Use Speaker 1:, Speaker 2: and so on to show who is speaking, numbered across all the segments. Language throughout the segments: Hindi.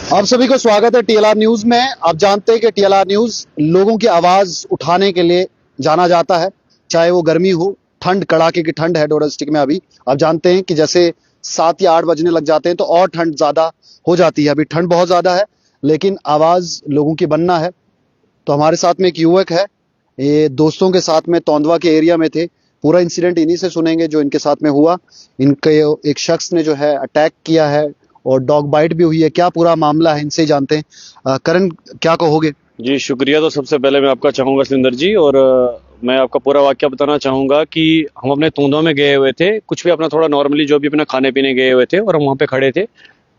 Speaker 1: आप सभी को स्वागत है टीएलआर न्यूज में। आप जानते हैं कि टीएलआर न्यूज लोगों की आवाज उठाने के लिए जाना जाता है, चाहे वो गर्मी हो, ठंड, कड़ाके की ठंड है डोमेस्टिक में। अभी आप जानते हैं कि जैसे 7 या 8 बजने लग जाते हैं तो और ठंड ज्यादा हो जाती है। अभी ठंड बहुत ज्यादा है, लेकिन आवाज लोगों की बनना है। तो हमारे साथ में एक युवक है, ये दोस्तों के साथ में तोंदवा के एरिया में थे। पूरा इंसिडेंट इन्हीं से सुनेंगे जो इनके साथ में हुआ। इनके एक शख्स ने जो है अटैक किया है और डॉग बाइट भी हुई है। क्या पूरा मामला है, इनसे ही जानते हैं। करण, क्या कहोगे?
Speaker 2: जी शुक्रिया। तो सबसे पहले मैं आपका चाहूँगा सिंदर जी, और मैं आपका पूरा वाक्य बताना चाहूँगा कि हम अपने तोंदवा में गए हुए थे, कुछ भी अपना थोड़ा नॉर्मली जो भी अपना खाने पीने गए हुए थे, और हम वहाँ पे खड़े थे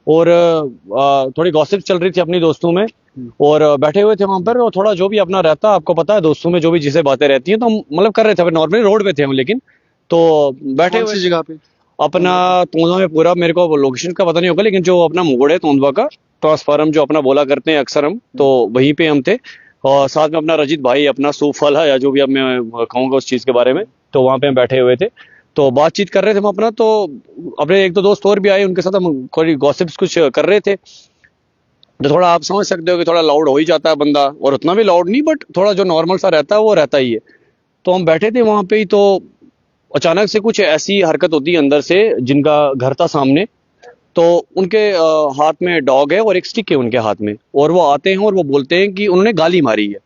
Speaker 2: और थोड़ी गॉसिप चल रही थी अपनी दोस्तों में, और बैठे हुए थे वहाँ पर। और थोड़ा जो भी अपना रहता, आपको पता है दोस्तों में जो भी चीजें बातें रहती हैं, तो हम मतलब कर रहे थे नॉर्मली, रोड पे थे हम। लेकिन तो बैठे
Speaker 1: कौन
Speaker 2: हुए
Speaker 1: सी जगह पे?
Speaker 2: अपना तोंदवा में, पूरा मेरे को लोकेशन का पता नहीं होगा, लेकिन जो अपना मोड़ है तोंदवा का, ट्रांसफार्म जो अपना बोला करते हैं अक्सर हम, तो वहीं पे हम थे। और साथ में अपना रजित भाई, अपना सूफल है या जो भी अब मैं कहूँगा उस चीज के बारे में, तो वहां पे हम बैठे हुए थे, तो बातचीत कर रहे थे हम अपना। तो अपने एक दो दोस्त और भी आए, उनके साथ हम थोड़ी गॉसिप्स कुछ कर रहे थे। तो थोड़ा आप समझ सकते हो कि थोड़ा लाउड हो ही जाता है बंदा, और उतना भी लाउड नहीं, बट थोड़ा जो नॉर्मल सा रहता है वो रहता ही है। तो हम बैठे थे वहां पे ही, तो अचानक से कुछ ऐसी हरकत होती है अंदर से, जिनका घर था सामने, तो उनके हाथ में डॉग है और एक स्टिक है उनके हाथ में, और वो आते हैं और वो बोलते हैं कि उन्होंने गाली मारी है।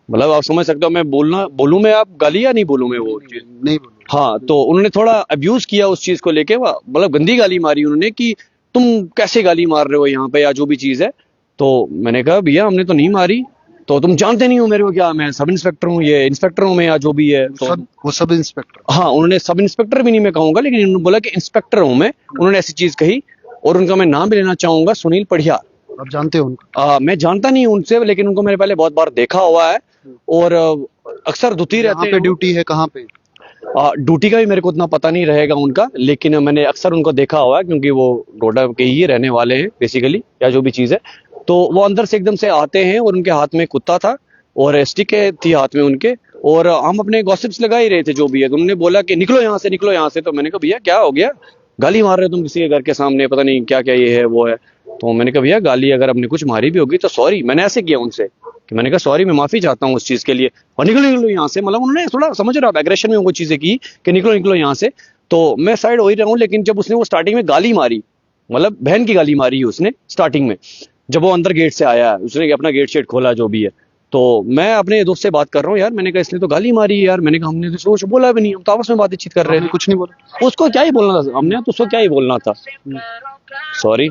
Speaker 2: मतलब आप समझ सकते हो, मैं बोलूं मैं आप गाली या नहीं बोलूं मैं वो चीज?
Speaker 1: नहीं बोलो।
Speaker 2: हाँ, तो उन्होंने थोड़ा अब्यूज किया उस चीज को लेके, मतलब गंदी गाली मारी उन्होंने कि तुम कैसे गाली मार रहे हो यहाँ पे, या जो भी चीज है। तो मैंने कहा भैया हमने तो नहीं मारी, तो तुम जानते नहीं हो मेरे को, क्या मैं सब इंस्पेक्टर हूँ, ये इंस्पेक्टर हूँ मैं, या जो भी है। तो
Speaker 1: वो सब इंस्पेक्टर?
Speaker 2: हाँ, उन्होंने सब इंस्पेक्टर भी नहीं मैं कहूंगा, लेकिन उन्होंने बोला कि इंस्पेक्टर हूं मैं, उन्होंने ऐसी चीज कही। और उनका मैं नाम भी लेना चाहूंगा, सुनील पढ़ियार।
Speaker 1: आप जानते हो उनको?
Speaker 2: मैं जानता नहीं हूं उनसे, लेकिन उनको मैंने पहले बहुत बार देखा हुआ है, और अक्सर धुती रहते
Speaker 1: पे
Speaker 2: हैं।
Speaker 1: ड्यूटी है कहाँ पे?
Speaker 2: ड्यूटी का भी मेरे को उतना पता नहीं रहेगा उनका, लेकिन मैंने अक्सर उनको देखा हुआ है, क्योंकि वो डोडा के ही रहने वाले हैं बेसिकली, या जो भी चीज है। तो वो अंदर से एकदम से आते हैं, और उनके हाथ में कुत्ता था और स्टिक थी हाथ में उनके, और हम अपने गॉसिप्स लगा ही रहे थे जो भी है। तो उन्होंने बोला कि निकलो यहाँ से, निकलो यहाँ से। तो मैंने कहा भैया क्या हो गया, गाली मार रहे हो तुम किसी के घर के सामने, पता नहीं क्या क्या ये है वो है। तो मैंने कहा भैया गाली अगर हमने कुछ मारी भी होगी तो सॉरी। मैंने ऐसे किया उनसे कि मैंने कहा सॉरी, मैं माफी चाहता हूँ उस चीज के लिए, और निकलो निकलो यहाँ से। मतलब उन्होंने थोड़ा, समझ रहा, एग्रेशन में वो चीजें की कि निकलो निकलो यहाँ से। तो मैं साइड हो ही रहा हूँ, लेकिन जब उसने वो स्टार्टिंग में गाली मारी, मतलब बहन की गाली मारी उसने स्टार्टिंग में, जब वो अंदर गेट से आया, उसने अपना गेट शेट खोला जो भी है, तो मैं अपने दोस्त से बात कर रहा हूँ, यार मैंने कहा इसने तो गाली मारी है यार। मैंने कहा हमने तो कुछ बोला भी नहीं, हम तो आपस में बातचीत कर रहे थे।
Speaker 1: कुछ नहीं बोला?
Speaker 2: उसको क्या ही बोलना था हमने, तो उसको क्या ही बोलना था, सॉरी।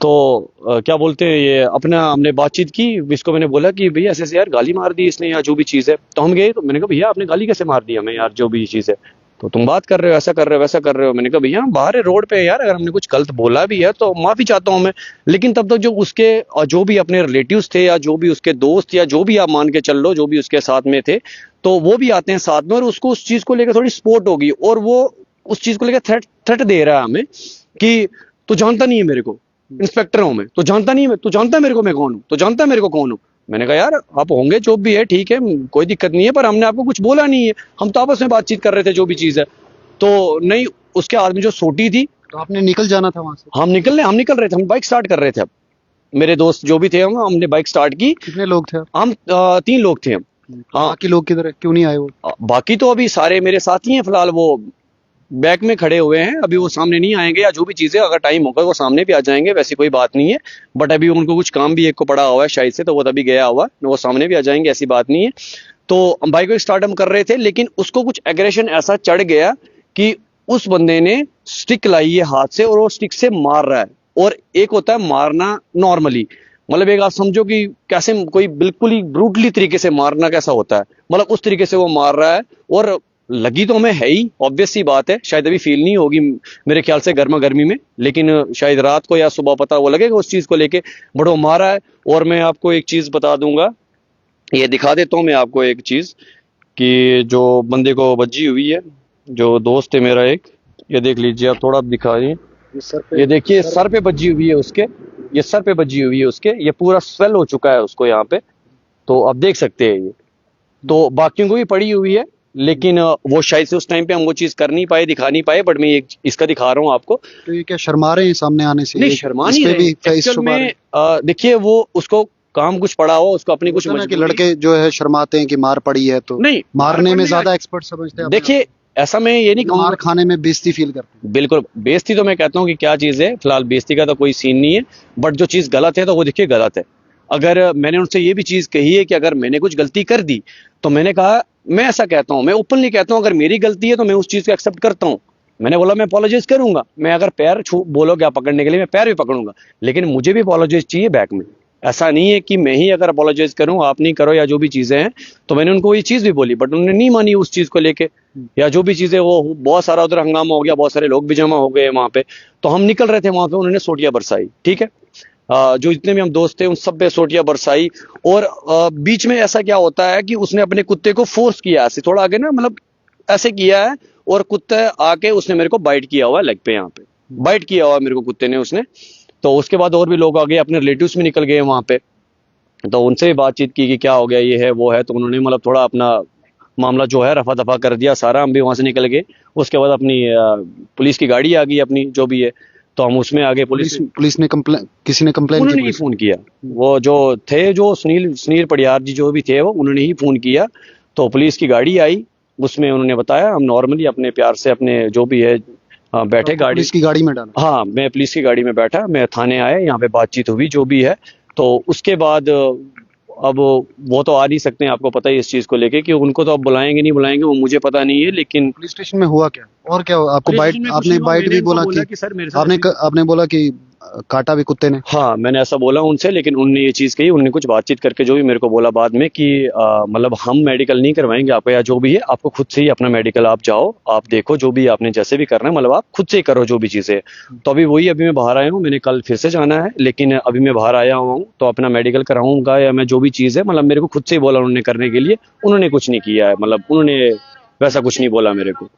Speaker 2: तो क्या बोलते हैं ये, अपना हमने बातचीत की, इसको मैंने बोला कि भैया ऐसे ऐसे यार गाली मार दी इसने, या जो भी चीज है। तो हम गए, तो मैंने कहा भैया आपने गाली कैसे मार दी हमें यार, जो भी चीज है, तो तुम बात कर रहे हो, ऐसा कर रहे हो, वैसा कर रहे हो। मैंने कहा भैया हम बाहर है रोड पे यार, अगर हमने कुछ गलत बोला भी है तो माफी चाहता हूँ मैं। लेकिन तब तक जो उसके जो भी अपने रिलेटिव्स थे, या जो भी उसके दोस्त, या जो भी आप मान के चल लो, जो भी उसके साथ में थे, तो वो भी आते हैं साथ में, और उसको उस चीज को लेकर थोड़ी सपोर्ट होगी, और वो उस चीज को लेकर थ्रेट थ्रेट दे रहा है हमें कि तू जानता नहीं है मेरे को, इंस्पेक्टर हूं मैं, तो जानता नहीं है, तू जानता है मेरे को मैं कौन हूँ, तो जानता है मेरे को कौन हूँ। मैंने कहा यार आप होंगे जो भी है ठीक है, कोई दिक्कत नहीं है, पर हमने आपको कुछ बोला नहीं है, हम तो आपस में बातचीत कर रहे थे जो भी चीज है। तो नहीं, उसके हाथ में जो सोटी थी।
Speaker 1: तो आपने निकल जाना था वहां से?
Speaker 2: हम निकल रहे थे, हम बाइक स्टार्ट कर रहे थे। अब मेरे दोस्त जो भी थे, हमने बाइक स्टार्ट की।
Speaker 1: कितने लोग थे?
Speaker 2: हम 3 लोग थे हम। हाँ,
Speaker 1: बाकी लोग किधर है, क्यों नहीं आए वो?
Speaker 2: बाकी तो अभी सारे मेरे साथ ही हैं फिलहाल, वो बैक में खड़े हुए हैं, अभी वो सामने नहीं आएंगे, या जो भी चीजें अगर टाइम होगा वो सामने भी आ जाएंगे, वैसी कोई बात नहीं है। बट अभी उनको कुछ काम भी एक को पड़ा हुआ है शायद से, तो वो तभी गया हुआ, वो सामने भी आ जाएंगे, ऐसी बात नहीं है। तो हम बाइक को स्टार्ट हम कर रहे थे, लेकिन उसको कुछ एग्रेशन ऐसा चढ़ गया कि उस बंदे ने स्टिक लाई है हाथ से, और वो स्टिक से मार रहा है। और एक होता है मारना नॉर्मली, मतलब एक आप समझो कि कैसे कोई बिल्कुल ही ब्रूटली तरीके से मारना कैसा होता है, मतलब उस तरीके से वो मार रहा है। और लगी तो हमें है ही, ऑब्वियस सी बात है, शायद अभी फील नहीं होगी मेरे ख्याल से गर्मा गर्मी में, लेकिन शायद रात को या सुबह पता वो लगेगा उस चीज को लेके, बट वो मारा है। और मैं आपको एक चीज बता दूंगा, ये दिखा देता हूँ मैं आपको एक चीज, कि जो बंदे को बज्जी हुई है, जो दोस्त है मेरा एक, ये देख लीजिए आप, थोड़ा दिखाइए, ये देखिए सर पे बज्जी हुई है उसके, ये सर पे बज्जी हुई है उसके, ये पूरा स्वेल हो चुका है उसको यहाँ पे, तो आप देख सकते हैं ये। तो बाकियों को भी पड़ी हुई है, लेकिन वो शायद से उस टाइम पे हम वो चीज कर नहीं पाए, दिखा नहीं पाए। बट मैं ये इसका दिखा रहा हूँ आपको।
Speaker 1: तो ये क्या शर्मा रहे हैं सामने आने से?
Speaker 2: नहीं,
Speaker 1: ये
Speaker 2: शर्मा
Speaker 1: इस
Speaker 2: नहीं
Speaker 1: पे
Speaker 2: रहे
Speaker 1: भी फेस
Speaker 2: एक्चुअल
Speaker 1: छुपा रहे
Speaker 2: में।
Speaker 1: हैं?
Speaker 2: देखिए, वो उसको काम कुछ पड़ा हो, उसको अपनी कुछ
Speaker 1: होता ना कि
Speaker 2: मजबूरी।
Speaker 1: लड़के जो है शर्माते हैं कि मार पड़ी है, तो
Speaker 2: नहीं,
Speaker 1: मारने में
Speaker 2: पड़ने
Speaker 1: ज्यादा एक्सपर्ट समझते हैं अपने आप
Speaker 2: देखिए, ऐसा मैं ये नहीं
Speaker 1: को। मार
Speaker 2: कहूँगा।
Speaker 1: खाने में बेइज्जती फील करते हैं।
Speaker 2: बिल्कुल बेइज्जती तो मैं कहता हूँ कि क्या चीज़ है, फिलहाल बेइज्जती का तो कोई सीन नहीं है। बट जो चीज़ गलत है तो वो देखिए गलत है। अगर मैंने उनसे ये भी चीज़ कही है कि अगर मैंने कुछ गलती कर दी, तो मैंने कहा, मैं ऐसा कहता हूँ, मैं ओपनली कहता हूँ, अगर मेरी गलती है तो मैं उस चीज़ को एक्सेप्ट करता हूँ। मैंने बोला मैं अपोलोजाइज करूंगा, मैं अगर पैर छू बोलोगे आप पकड़ने के लिए, मैं पैर भी पकड़ूंगा, लेकिन मुझे भी अपोलोजाइज चाहिए बैक में। ऐसा नहीं है कि मैं ही अगर अपोलोजाइज करूं, आप नहीं करो, या जो भी चीजें हैं। तो मैंने उनको ये चीज भी बोली, बट उन्होंने नहीं मानी उस चीज को लेके, या जो भी चीजें, वो बहुत सारा उधर हंगामा हो गया, बहुत सारे लोग भी जमा हो गए वहां पे। तो हम निकल रहे थे वहां पे, उन्होंने सोटियां बरसाई, ठीक है। जो जितने भी हम दोस्त थे उन सब पे सोटियां बरसाई। और बीच में ऐसा क्या होता है कि उसने अपने कुत्ते को फोर्स किया, ऐसे थोड़ा आगे ना, मतलब ऐसे किया है। और कुत्ते आके उसने मेरे को बाइट किया हुआ लेग पे, यहाँ पे बाइट किया हुआ मेरे को कुत्ते ने, उसने। तो उसके बाद और भी लोग आ गए, अपने रिलेटिव्स भी निकल गए वहां पे। तो उनसे भी बातचीत की कि क्या हो गया, ये है वो है। तो उन्होंने मतलब थोड़ा अपना मामला जो है रफा दफा कर दिया सारा, हम भी वहां से निकल गए। उसके बाद अपनी पुलिस की गाड़ी आ गई अपनी, जो भी है। तो हम उसमें आ गए। पुलिस
Speaker 1: पुलिस ने कंप्लेन, किसी ने कंप्लेन की
Speaker 2: उन्होंने ही
Speaker 1: पुलिस?
Speaker 2: फोन किया। वो जो थे, जो सुनील पडियार जी जो भी थे, वो उन्होंने ही फोन किया। तो पुलिस की गाड़ी आई, उसमें उन्होंने बताया, हम नॉर्मली अपने प्यार से अपने जो भी है बैठे गाड़ी।
Speaker 1: पुलिस की गाड़ी में डाला?
Speaker 2: हाँ, मैं पुलिस की गाड़ी में बैठा, मैं थाने आया, यहाँ पे बातचीत हुई जो भी है। तो उसके बाद अब वो तो आ नहीं सकते हैं, आपको पता ही इस चीज को लेके, कि उनको तो अब बुलाएंगे नहीं बुलाएंगे वो मुझे पता नहीं है। लेकिन
Speaker 1: पुलिस स्टेशन में हुआ क्या और क्या हुआ? आपको
Speaker 2: पुलिस
Speaker 1: बाइट,
Speaker 2: स्टेशन में कुछ
Speaker 1: आपने
Speaker 2: नहीं हुआ,
Speaker 1: बाइट
Speaker 2: मैंने
Speaker 1: भी
Speaker 2: इनको
Speaker 1: बोला
Speaker 2: बोला
Speaker 1: कि
Speaker 2: कि सर मेरे साथ
Speaker 1: आपने बोला कि काटा भी कुत्ते ने?
Speaker 2: हाँ, मैंने ऐसा बोला उनसे, लेकिन उनने ये चीज़ कही, उन्होंने कुछ बातचीत करके जो भी मेरे को बोला बाद में कि मतलब हम मेडिकल नहीं करवाएंगे आपका, या जो भी है आपको खुद से ही अपना मेडिकल आप जाओ, आप देखो जो भी आपने जैसे भी करना है, मतलब आप खुद से ही करो जो भी चीज़ें है। तो अभी वही, अभी मैं बाहर आया हूँ, मैंने कल फिर से जाना है, लेकिन अभी मैं बाहर आया हुआ हूँ, तो अपना मेडिकल कराऊंगा, या मैं जो भी चीज़ है, मतलब मेरे को खुद से ही बोला उन्होंने करने के लिए। उन्होंने कुछ नहीं किया है, मतलब उन्होंने वैसा कुछ नहीं बोला मेरे को।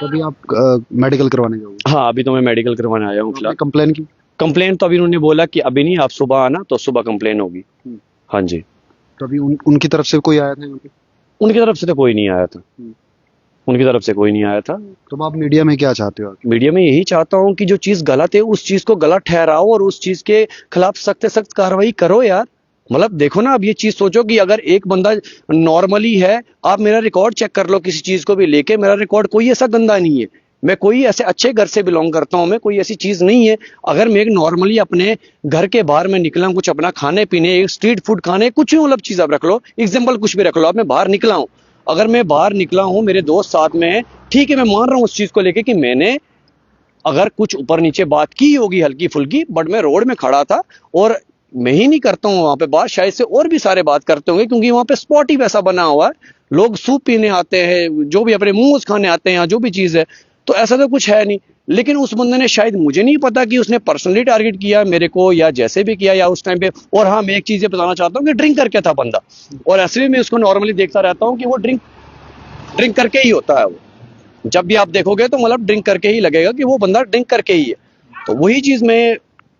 Speaker 1: तभी आप मेडिकल करवाने जाओगे?
Speaker 2: हाँ, अभी तो मैं मेडिकल करवाने आया हूँ
Speaker 1: आपने
Speaker 2: फिलहाल।
Speaker 1: कंप्लेन की?
Speaker 2: कंप्लेन तो अभी उन्होंने बोला कि अभी नहीं, आप सुबह आना, तो सुबह कंप्लेन होगी। हाँ जी।
Speaker 1: तो अभी उनकी तरफ से कोई आया था यहाँ पे?
Speaker 2: उनकी तरफ से तो कोई नहीं आया था, उनकी तरफ से कोई नहीं आया था।
Speaker 1: तो आप मीडिया में क्या चाहते हो?
Speaker 2: मीडिया में यही चाहता हूँ कि जो चीज़ गलत है उस चीज़ को गलत ठहराओ, और उस चीज़ के खिलाफ सख्त से सख्त कार्रवाई करो यार। मतलब देखो ना, अब ये चीज़ सोचो कि अगर एक बंदा नॉर्मली है, आप मेरा रिकॉर्ड चेक कर लो किसी चीज़ को भी लेके, मेरा रिकॉर्ड कोई ऐसा गंदा नहीं है, मैं कोई ऐसे अच्छे घर से बिलोंग करता हूँ, मैं कोई ऐसी चीज़ नहीं है। अगर मैं एक नॉर्मली अपने घर के बाहर में निकला हूँ, कुछ अपना खाने पीने, एक स्ट्रीट फूड खाने, कुछ भी मतलब चीज़ आप रख लो, एग्जाम्पल कुछ भी रख लो, अब मैं बाहर निकला हूँ, अगर मैं बाहर निकला हूँ, मेरे दोस्त साथ में है, ठीक है, मैं मान रहा हूँ उस चीज़ को लेके कि मैंने अगर कुछ ऊपर नीचे बात की होगी हल्की फुल्की, बट मैं रोड में खड़ा था, और मैं ही नहीं करता हूँ वहां पे बात, शायद से और भी सारे बात करते होंगे, क्योंकि वहां पे स्पॉट ही वैसा बना हुआ है, लोग सूप पीने आते हैं, जो भी अपने मोमोज खाने आते हैं, यहाँ जो भी चीज है। तो ऐसा तो कुछ है नहीं, लेकिन उस बंदे ने, शायद मुझे नहीं पता कि उसने पर्सनली टारगेट किया मेरे को, या जैसे भी किया, या उस टाइम पे। और हाँ, मैं एक चीज ये बताना चाहता हूँ कि ड्रिंक करके था बंदा, और ऐसे भी मैं उसको नॉर्मली देखता रहता हूँ कि वो ड्रिंक करके ही होता है। वो जब भी आप देखोगे तो मतलब ड्रिंक करके ही लगेगा कि वो बंदा ड्रिंक करके ही है। तो वही चीज मैं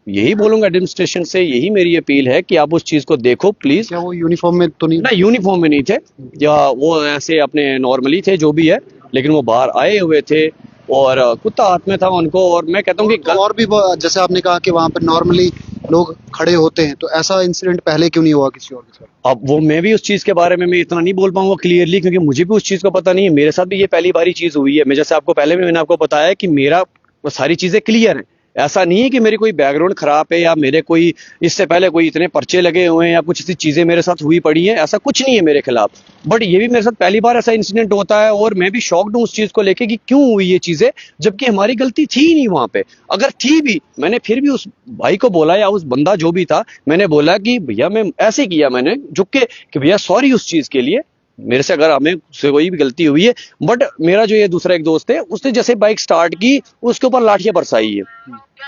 Speaker 2: यही बोलूंगा एडमिनिस्ट्रेशन से, यही मेरी अपील है कि आप उस चीज को देखो प्लीज।
Speaker 1: क्या वो यूनिफॉर्म में तो नहीं?
Speaker 2: ना, यूनिफॉर्म में नहीं थे, या वो ऐसे अपने नॉर्मली थे जो भी है, लेकिन वो बाहर आए हुए थे, और कुत्ता हाथ में था उनको। और मैं कहता हूँ कि
Speaker 1: और भी जैसे आपने कहा कि वहां पर नॉर्मली लोग खड़े होते हैं, तो ऐसा इंसिडेंट पहले क्यों नहीं हुआ किसी और के साथ?
Speaker 2: अब वो, मैं भी उस चीज के बारे में मैं इतना नहीं बोल पाऊंगा क्लियरली, क्योंकि मुझे भी उस चीज को पता नहीं है, मेरे साथ भी ये पहली बारी चीज हुई है। मैं जैसे आपको पहले भी मैंने आपको बताया कि मेरा वो सारी चीजें क्लियर हैं, ऐसा नहीं है कि मेरी कोई बैकग्राउंड खराब है, या मेरे कोई इससे पहले कोई इतने पर्चे लगे हुए हैं, या कुछ ऐसी चीजें मेरे साथ हुई पड़ी है, ऐसा कुछ नहीं है मेरे खिलाफ। बट ये भी मेरे साथ पहली बार ऐसा इंसिडेंट होता है, और मैं भी शॉक्ड हूँ उस चीज को लेके कि क्यों हुई ये चीजें, जबकि हमारी गलती थी ही नहीं वहां पे। अगर थी भी, मैंने फिर भी उस भाई को बोला, या उस बंदा जो भी था, मैंने बोला कि भैया मैं ऐसे किया, मैंने झुक के कि भैया सॉरी उस चीज के लिए, मेरे से अगर हमें से कोई भी गलती हुई है। बट मेरा जो ये दूसरा एक दोस्त है, उसने जैसे बाइक स्टार्ट की, उसके ऊपर लाठियां बरसाई है,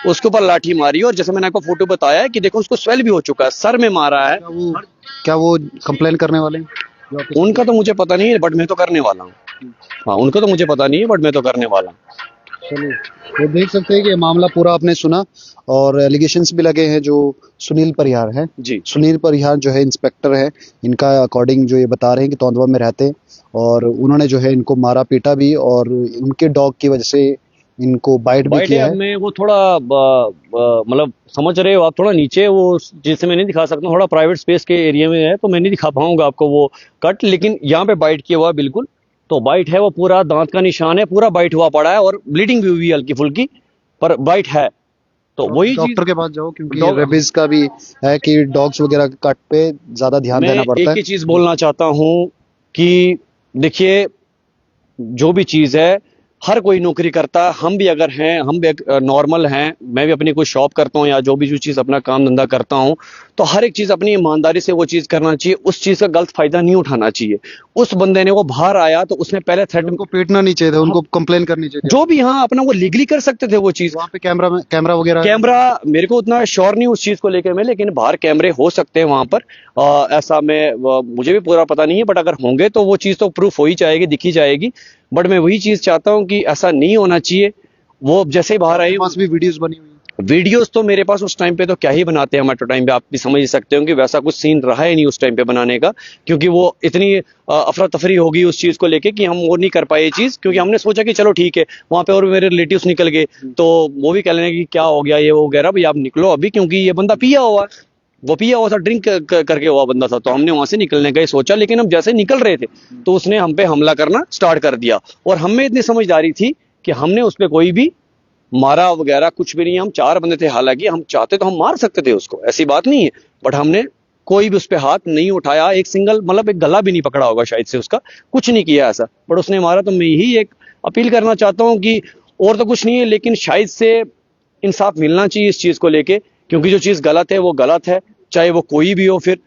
Speaker 2: उसके ऊपर लाठी मारी, और जैसे मैंने आपको फोटो बताया कि देखो उसको स्वेल भी हो चुका है, सर में मारा है।
Speaker 1: क्या वो कंप्लेन करने वाले हैं?
Speaker 2: उनका तो मुझे पता नहीं है, बट मैं तो करने वाला हूँ। हाँ, उनका तो मुझे पता नहीं है, बट मैं तो करने वाला हूँ।
Speaker 1: चलिए, तो देख सकते हैं कि ये मामला पूरा आपने सुना और एलिगेशंस भी लगे हैं जो सुनील परिहार है।
Speaker 2: जी
Speaker 1: सुनील परिहार जो है इंस्पेक्टर है, इनका अकॉर्डिंग जो ये बता रहे हैं कि तौंदवा में रहते हैं और उन्होंने जो है इनको मारा पीटा भी और उनके डॉग की वजह से इनको बाइट भी
Speaker 2: बाइट है।
Speaker 1: किया
Speaker 2: अब
Speaker 1: है।
Speaker 2: मैं वो थोड़ा मतलब समझ रहे हो आप, थोड़ा नीचे वो जिसे मैं नहीं दिखा सकता हूँ, थोड़ा प्राइवेट स्पेस के एरिया में है तो मैं नहीं दिखा पाऊंगा आपको वो कट, लेकिन यहाँ पे बाइट किया हुआ है बिल्कुल। तो बाइट है, वो पूरा दांत का निशान है, पूरा बाइट हुआ पड़ा है और ब्लीडिंग भी हुई है हल्की फुल्की, पर बाइट है। तो
Speaker 1: तो
Speaker 2: वही चीज
Speaker 1: डॉक्टर के पास जाओ क्योंकि
Speaker 2: डॉग
Speaker 1: रेबीज का भी है कि डॉग्स वगैरह के कट पे ज्यादा ध्यान
Speaker 2: मैं
Speaker 1: देना पड़ता
Speaker 2: एक
Speaker 1: है।
Speaker 2: ही चीज बोलना चाहता हूँ कि देखिए, जो भी चीज है हर कोई नौकरी करता है, हम भी अगर हैं, हम भी नॉर्मल हैं, मैं भी अपनी कोई शॉप करता हूँ या जो भी जो चीज अपना काम धंधा करता हूँ, तो हर एक चीज अपनी ईमानदारी से वो चीज करना चाहिए, उस चीज का गलत फायदा नहीं उठाना चाहिए। उस बंदे ने वो बाहर आया तो उसने पहले थ्रेट,
Speaker 1: उनको पीटना नहीं चाहिए था, उनको कंप्लेन करनी चाहिए थी।
Speaker 2: जो भी, हाँ अपना वो लीगली कर सकते थे वो चीज।
Speaker 1: वहाँ पे कैमरा वगैरह है?
Speaker 2: कैमरा मेरे को उतना श्योर नहीं उस चीज को लेकर मैं, लेकिन बाहर कैमरे हो सकते हैं वहां पर। ऐसा मैं मुझे भी पूरा पता नहीं है, बट अगर होंगे तो वो चीज तो प्रूफ हो ही जाएगी, दिखी जाएगी। बट मैं वही चीज चाहता हूँ कि ऐसा नहीं होना चाहिए। वो जैसे ही बाहर आए,
Speaker 1: आपके पास भी वीडियोस बनी हुई है?
Speaker 2: वीडियोस तो मेरे पास उस टाइम पे तो क्या ही बनाते हैं, मेट्रो टाइम पे आप भी समझ ही सकते हो कि वैसा कुछ सीन रहा ही नहीं उस टाइम पे बनाने का, क्योंकि वो इतनी अफरा तफरी होगी उस चीज को लेके कि हम वो नहीं कर पाए ये चीज, क्योंकि हमने सोचा कि चलो ठीक है, वहां पे और भी मेरे रिलेटिव्स निकल गए तो वो भी कह लेंगे कि क्या हो गया ये वो वगैरह, भाई आप निकलो अभी, क्योंकि ये बंदा पिया हुआ है, वो पिया हुआ था, ड्रिंक करके हुआ बंदा था। तो हमने वहां से निकलने का ही सोचा, लेकिन हम जैसे निकल रहे थे तो उसने हम पे हमला करना स्टार्ट कर दिया। और हमें इतनी समझदारी थी कि हमने उस पर कोई भी मारा वगैरह कुछ भी नहीं, हम चार बंदे थे, हालांकि हम चाहते तो हम मार सकते थे उसको, ऐसी बात नहीं है, बट हमने कोई भी उस पर हाथ नहीं उठाया, एक सिंगल मतलब एक गला भी नहीं पकड़ा होगा शायद से उसका, कुछ नहीं किया ऐसा, बट उसने मारा। तो मैं यही एक अपील करना चाहता हूँ कि और तो कुछ नहीं है, लेकिन शायद से इंसाफ मिलना चाहिए इस चीज को लेके, क्योंकि जो चीज गलत है वो गलत है, चाहे वो कोई भी हो। फिर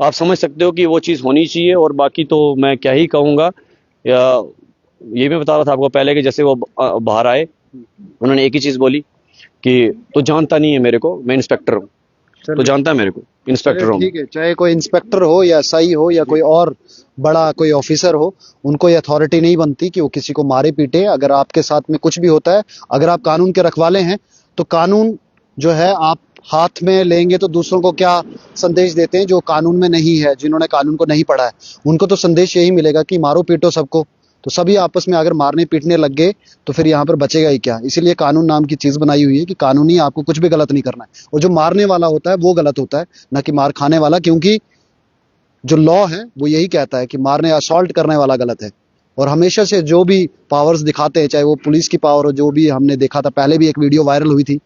Speaker 2: आप समझ सकते हो कि वो चीज होनी चाहिए। और बाकी तो मैं क्या ही कहूंगा, या ये मैं बता रहा था आपको पहले कि जैसे वो बाहर आए, उन्होंने एक ही चीज बोली कि तो जानता नहीं है मेरे को, मैं इंस्पेक्टर हूँ। तो जानता है मेरे को, इंस्पेक्टर हूँ।
Speaker 1: ठीक है, चाहे कोई इंस्पेक्टर हो या एसआई हो या कोई और बड़ा कोई ऑफिसर हो, उनको ये अथॉरिटी नहीं बनती कि वो किसी को मारे पीटे। अगर आपके साथ में कुछ भी होता है, अगर आप कानून के रखवाले हैं तो कानून जो है आप हाथ में लेंगे तो दूसरों को क्या संदेश देते हैं जो कानून में नहीं है, जिन्होंने कानून को नहीं पढ़ा है, उनको तो संदेश यही मिलेगा कि मारो पीटो सबको। तो सभी आपस में अगर मारने पीटने लग गए तो फिर यहाँ पर बचेगा ही क्या। इसीलिए कानून नाम की चीज बनाई हुई है कि कानूनी आपको कुछ भी गलत नहीं करना है, और जो मारने वाला होता है वो गलत होता है, ना कि मार खाने वाला। क्योंकि जो लॉ है वो यही कहता है कि मारने असॉल्ट करने वाला गलत है। और हमेशा से जो भी पावर्स दिखाते हैं, चाहे वो पुलिस की पावर हो, जो भी हमने देखा था पहले भी एक वीडियो वायरल हुई थी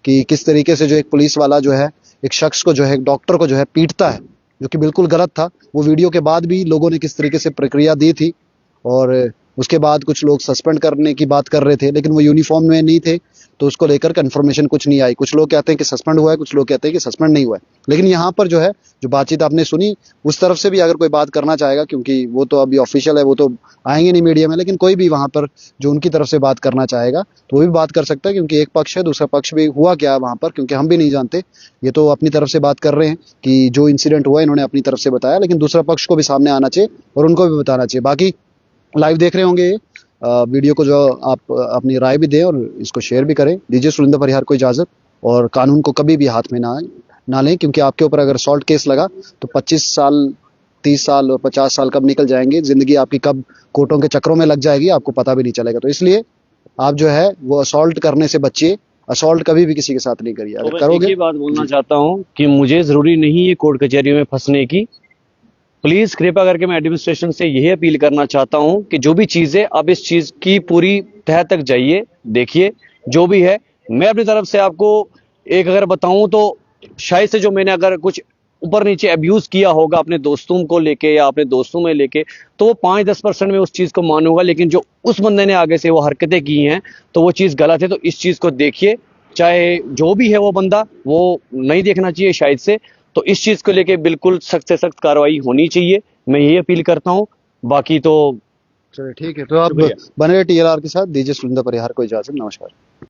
Speaker 1: कि किस तरीके से जो एक पुलिस वाला जो है एक शख्स को जो है, एक डॉक्टर को जो है पीटता है, जो कि बिल्कुल गलत था। वो वीडियो के बाद भी लोगों ने किस तरीके से प्रक्रिया दी थी, और उसके बाद कुछ लोग सस्पेंड करने की बात कर रहे थे, लेकिन वो यूनिफॉर्म में नहीं थे तो उसको लेकर कंफर्मेशन कुछ नहीं आई। कुछ लोग कहते हैं कि सस्पेंड हुआ है, कुछ लोग कहते हैं कि सस्पेंड नहीं हुआ है। लेकिन यहाँ पर जो है जो बातचीत आपने सुनी, उस तरफ से भी अगर कोई बात करना चाहेगा, क्योंकि वो तो अभी ऑफिशियल है, वो तो आएंगे नहीं मीडिया में, लेकिन कोई भी वहां पर जो उनकी तरफ से बात करना चाहेगा तो वो भी बात कर सकता है, क्योंकि एक पक्ष है, दूसरा पक्ष भी हुआ क्या है वहां पर, क्योंकि हम भी नहीं जानते। ये तो अपनी तरफ से बात कर रहे हैं कि जो इंसिडेंट हुआ इन्होंने अपनी तरफ से बताया, लेकिन दूसरा पक्ष को भी सामने आना चाहिए और उनको भी बताना चाहिए। बाकी लाइव देख रहे होंगे ये वीडियो को, जो आप अपनी राय भी दें और इसको शेयर भी करें। दीजिए सुरिंदर परिहार को इजाजत, और कानून को कभी भी हाथ में ना लें, क्योंकि आपके ऊपर अगर असॉल्ट केस लगा तो 25 साल 30 साल और 50 साल कब निकल जाएंगे, जिंदगी आपकी कब कोर्टों के चक्रों में लग जाएगी आपको पता भी नहीं चलेगा। तो इसलिए आप जो है वो असॉल्ट करने से बचिए, असॉल्ट कभी भी किसी के साथ नहीं करिए।
Speaker 2: तो
Speaker 1: अगर
Speaker 2: मैं एक
Speaker 1: करोगे,
Speaker 2: ही बात बोलना चाहता हूँ कि मुझे जरूरी नहीं है कोर्ट कचहरी में फंसने की। प्लीज कृपया करके मैं एडमिनिस्ट्रेशन से यही अपील करना चाहता हूं कि जो भी चीजें, आप इस चीज की पूरी तह तक जाइए, देखिए जो भी है। मैं अपनी तरफ से आपको एक अगर बताऊं तो शायद से जो मैंने अगर कुछ ऊपर नीचे अब्यूज किया होगा अपने दोस्तों को लेके या अपने दोस्तों में लेके, तो वो 5-10% में उस चीज को मानूंगा, लेकिन जो उस बंदे ने आगे से वो हरकतें की हैं तो वो चीज गलत है। तो इस चीज को देखिए, चाहे जो भी है वो बंदा, वो नहीं देखना चाहिए शायद से। तो इस चीज को लेके बिल्कुल सख्त से सख्त कार्रवाई होनी चाहिए, मैं यही अपील करता हूं। बाकी तो
Speaker 1: चलिए ठीक है, तो आप
Speaker 2: शुक्रिया।
Speaker 1: बने रहे TLR के साथ। दीजिए सुरिंदर परिहार को इजाजत। नमस्कार।